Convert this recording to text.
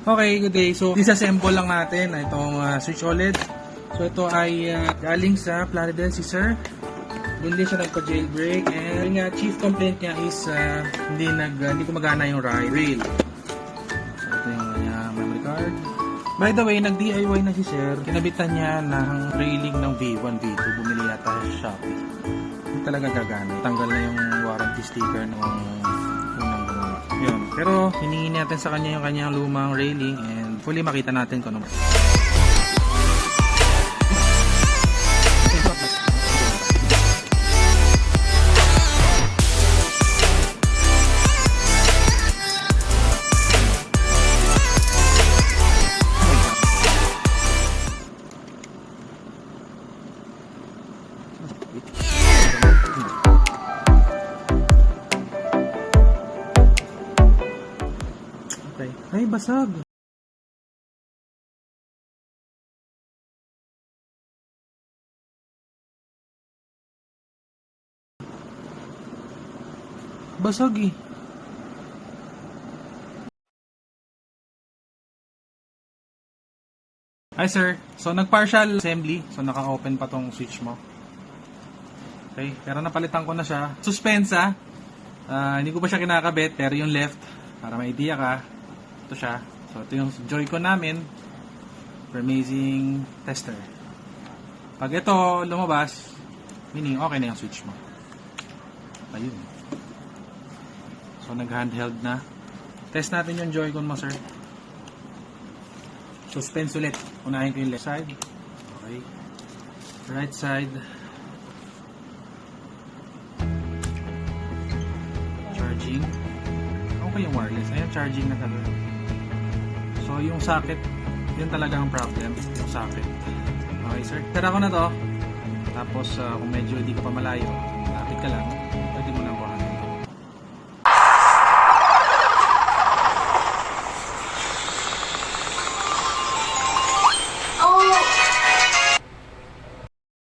Okay, good day. So, disassemble lang natin itong switch OLED. So, ito ay galing sa Plaridel si Sir. Doon din siya nagpa-jailbreak. And yung chief complaint niya is hindi gumagana yung rail. So, ito yung memory card. By the way, nag-DIY na si Sir. Kinabitan niya ng railing ng V1, V2. Bumili yata sa Shopee. Hindi talaga gagana. Tanggal na yung warranty sticker ng unang gumawa. Yun. Pero hiningi natin sa kanya yung kanyang lumang railing and fully makita natin kung ano. Okay. Ay, basag. Basag eh. Hi sir. So nag-partial assembly. So naka-open pa tong switch mo. Okay. Pero napalitan ko na siya. Suspensa. Hindi ko pa siya kinakabit. Pero yung left, para may idea ka, ito siya. So ito yung Joy-Con namin for amazing tester. Pag ito lumabas, meaning okay na yung switch mo. Ayun. So nag-handheld na. Test natin yung Joy-Con mo, sir. Suspense ulit. Unahin ko yung left side. Okay. Right side. Charging. Okay yung wireless. Ayun, charging na talaga. So yung socket, yun talaga ang problem. Yung socket. Okay, sir. Tara ko na to. Tapos kung medyo hindi ka pa malayo, lapit ka lang.